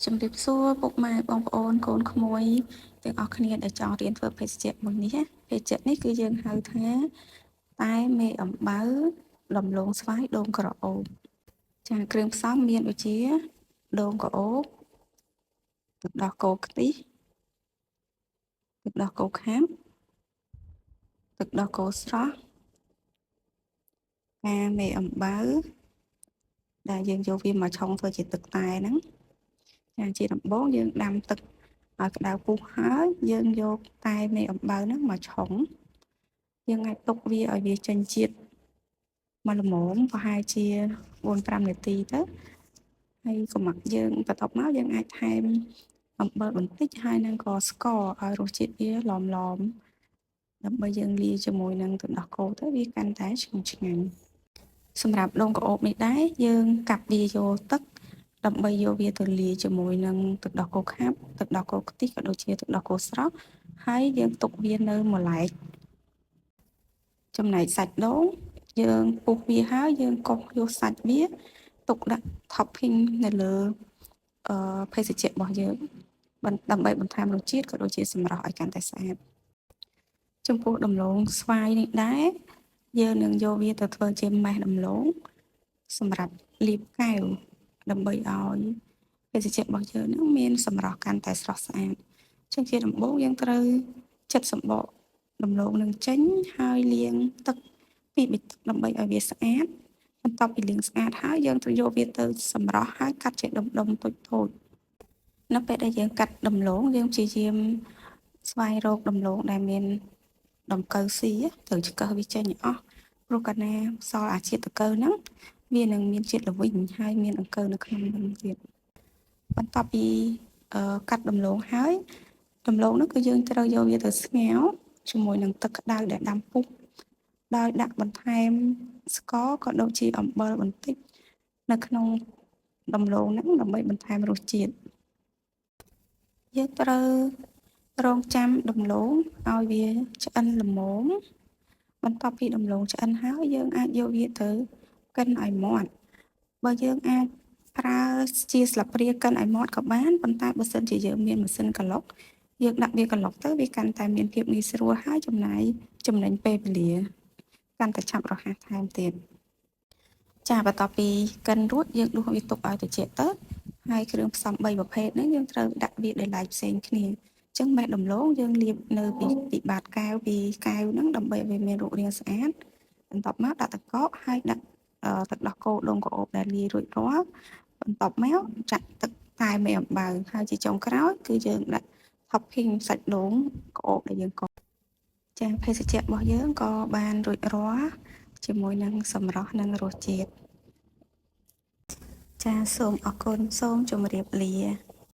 ជំរាបសួរពុកម៉ែបងប្អូនកូនក្មួយទាំងអស់គ្នាដែលចង់រៀនធ្វើភេសជ្ជៈមួយនេះភេសជ្ជៈនេះគឺយើងហៅថាតែមេអំបៅដំឡូងស្វាយដូងក្រអូបចាគ្រឿងផ្សំមានដូចជាដូងក្រអូបទឹកដោះគោខ្ទិះទឹកដោះគោខាប់ទឹកដោះគោស្រស់ការមេអំបៅដែលយើងយកវាមកឆុងធ្វើជាទឹកតែហ្នឹងចាជាដំបូងយើងដាំទឹកឲ្យក្តៅពុះហើយយើងយកតែមេអំបៅហ្នឹងមកឆុងយើងអាចទុកវាឲ្យវាចេញជាតិមកល្មមប្រហែលជា 4-5 នាទីទៅហើយកុំយើងបន្ទាប់មកយើងអាចថែមអំបិលបន្តិចហើយនឹងក៏ស្ករឲ្យរសជាតិវាឡមដើម្បីយើងលាយជាមួយនឹងទឹកដោះគោទៅវាកាន់តែឆ្ងាញ់សម្រាប់ដូងក្រអូបនេះដែរយើងកាប់វាយកទឹកដើម្បីយកវាទៅលាយជាមួយនឹងទឹកដោះគោខាប់ទឹកដោះគោខ្ទិះក៏ដូចជាទឹកដោះគោស្រស់ហើយយើងទុកវានៅមួយឡែកចំណែកសាច់ដូងយើងពុះវាហើយយើងកោសយកសាច់វាទុកដាក់ topping នៅលើភេសជ្ជៈរបស់យើងដើម្បីបន្ថែមរសជាតិក៏ដូចជាសម្រស់ឲ្យកាន់តែស្អាតចំពោះដំឡូងស្វាយនេះដែរយើងនឹងយកវាទៅធ្វើជាម៉េះដំឡូងសម្រាប់លាបកែវដើម្បីឲ្យភេសជ្ជៈរបស់យើងនឹងមានសម្រស់កាន់តែស្រស់ស្អាតចឹងជាដំបូងយើងត្រូវចិតសម្បកដំឡូងនឹងចេញហើយលាងទឹក2 ទឹកដើម្បីឲ្យវាស្អាតបន្ទាប់ពីលាងស្អាតហើយយើងត្រូវយកវាទៅសម្រស់ហើយកាត់ជាដុំៗតូចៗនៅពេលដែលយើងកាត់ដំឡូងយើងព្យាយាមស្វែងរកដំឡូងដែលមានដង្កូវស៊ីត្រូវឆ្កឹះវាចេញឲ្យអស់ព្រោះកាលណាសល់អាជាតិដង្កូវហ្នឹងវានឹងមានជាតិល្វីងហើយមានដង្កូវនៅក្នុងហ្នឹងទៀតបន្ទាប់ពីកាត់ដំឡូងហើយដំឡូងនោះគឺយើងត្រូវយកវាទៅស្ងោរជាមួយនឹងទឹកក្តៅដែលដាំពុះដោយដាក់បន្ថែមស្ករក៏ដូចជាអំបិលបន្តិចនៅក្នុងដំឡូងហ្នឹងដើម្បីបន្ថែមរសជាតិយើងត្រូវរង់ចាំដំឡូងឲ្យវាឆ្អិនល្មមបន្ទាប់ពីដំឡូងឆ្អិនហើយយើងអាចយកវាទៅកិនឲ្យមាត់បើយើងអាចប្រើជាស្លាបព្រាកិនឲ្យមាត់ក៏បានប៉ុន្តែបើសិនជាយើងមានម៉ាស៊ីនក្លុកយើងដាក់វាក្លុកទៅវាកាន់តែមានភាពងាយស្រួលហើយចំណេញពេលវេលាកាន់តែឆាប់រហ័សថែមទៀតចាបន្ទាប់ពីកិនរួចយើងដួសវាទុកឲ្យត្រជាក់ទៅហើយគ្រឿងផ្សំ3ប្រភេទហ្នឹងយើងត្រូវដាក់វាដោយឡែកផ្សេងគ្នាអញ្ចឹងមេដំឡូងយើងលាបនៅពីបាតកែវពីកែវហ្នឹងដើម្បីឲ្យវាមានរូបរាងស្អាតបន្ទាប់មកដាក់ទឹកកកហើយដាក់ទឹកដោះគោដូងក្រអូបដែលលាយរួចរាល់បន្ទាប់មកចាក់ទឹកតែមេអំបៅហើយជាចុងក្រោយគឺយើងដាក់ topping សាច់ដូងក្រអូបដែលយើងកោសចាភេសជ្ជៈរបស់យើងក៏បានរួចរាល់ជាមួយនឹងសម្រស់និងរសជាតិចាសូមអរគុណសូមជម្រាបលា